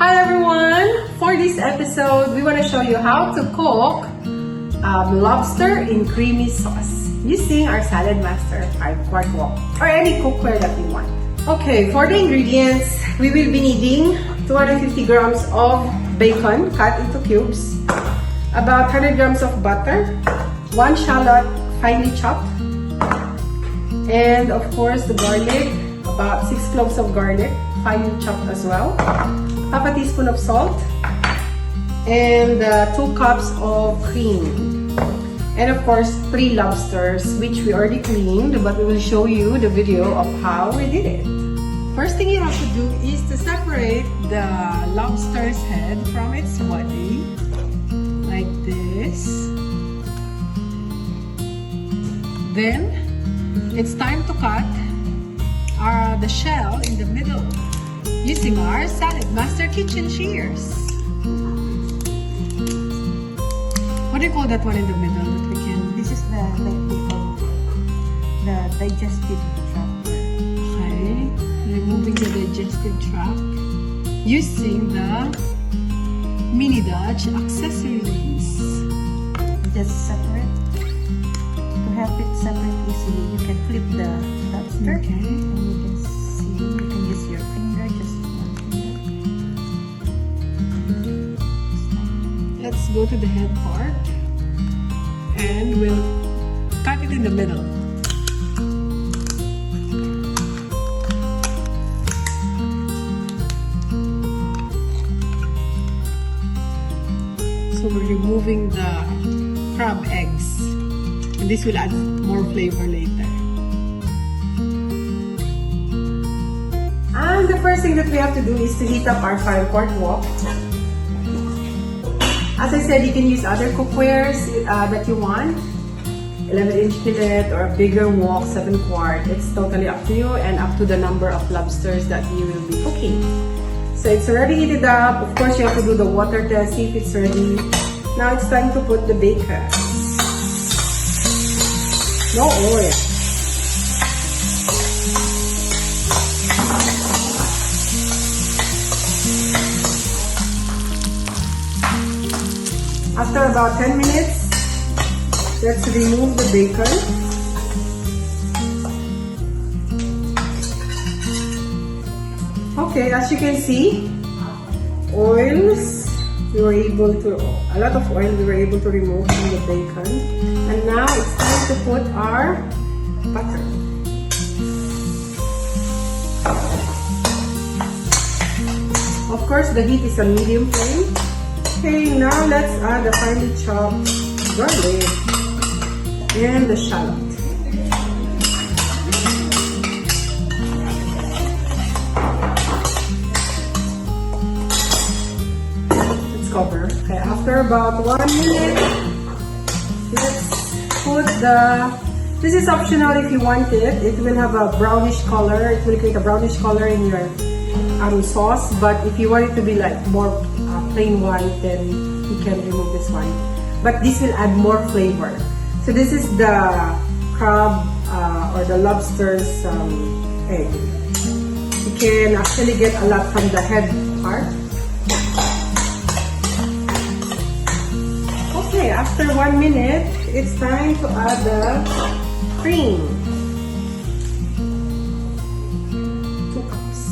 Hi everyone! For this episode, we want to show you how to cook lobster in creamy sauce using our Salad Master 5-quart wok or any cookware that you want. Okay, for the ingredients, we will be needing 250 grams of bacon cut into cubes, about 100 grams of butter, 1 shallot finely chopped, and of course the garlic, about 6 cloves of garlic, finely chopped as well, half a teaspoon of salt, and 2 cups of cream, and of course 3 lobsters, which we already cleaned, but we will show you the video of how we did it. First thing you have to do is to separate the lobster's head from its body, like this. Then it's time to cut the shell in the middle using our Salad Master kitchen shears. What do you call that one in the middle that we can? This is the digestive tract. Okay, removing the digestive tract using the Mini Dutch accessories. Just separate. To help it separate easily, you can flip the lobster. Okay. And you can see, you can use your finger, just one finger. Let's go to the head part and we'll cut it in the middle. So we're removing the crab eggs, and this will add more flavor later. And the first thing that we have to do is to heat up our 5-quart wok. As I said, you can use other cookwares that you want, 11-inch fillet or a bigger wok, 7-quart. It's totally up to you and up to the number of lobsters that you will be cooking. So it's already heated up. Of course, you have to do the water test, see if it's ready. Now it's time to put the bacon. No oil. After about 10 minutes, let's remove the bacon. Okay, as you can see, oils, a lot of oil we were able to remove from the bacon. And now it's time to put our butter. Of course, the heat is a medium flame. Okay, now let's add the finely chopped garlic and the shallot. Cover. Okay, after about 1 minute, let's put this is optional if you want it. It will have a brownish color. It will create a brownish color in your sauce. But if you want it to be like more plain white, then you can remove this one. But this will add more flavor. So this is the crab or the lobster's egg. You can actually get a lot from the head part. Okay, after 1 minute, it's time to add the cream. 2 cups.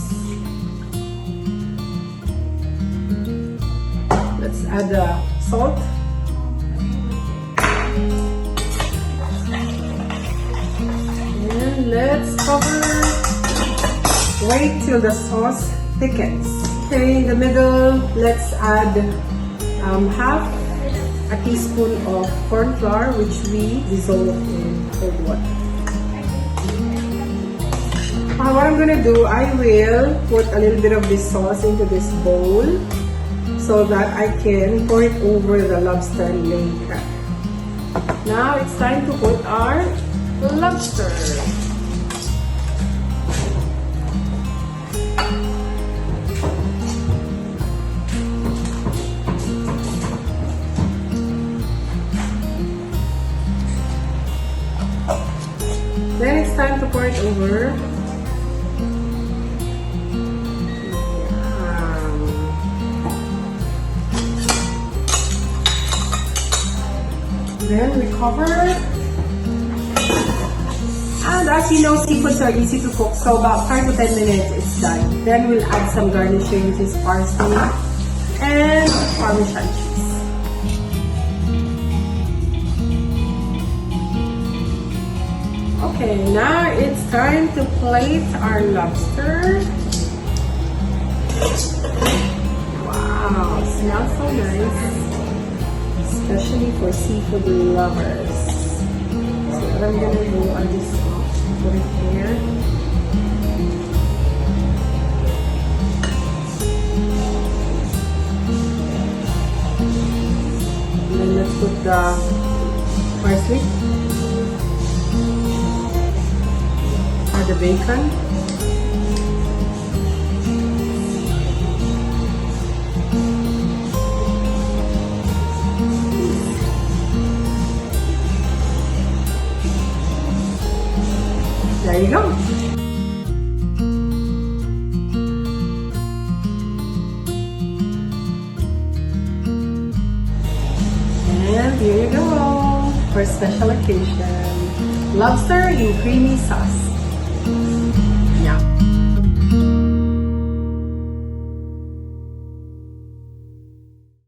Let's add the salt. And let's cover. Wait till the sauce thickens. Okay, in the middle, let's add half a teaspoon of corn flour, which we dissolve in cold water. What I'm gonna do, I will put a little bit of this sauce into this bowl so that I can pour it over the lobster later. Now it's time to put our lobster. Then it's time to pour it over. then we cover. And as you know, seafoods are easy to cook, so about 5 to 10 minutes it's done. Then we'll add some garnishing, which is parsley and Parmesan cheese. Okay, now it's time to plate our lobster. Wow, smells so nice, especially for seafood lovers. So what I'm gonna do, I'll just put it here. And then let's put the parsley or the bacon. There you go. And here you go for a special occasion. Lobster in creamy sauce.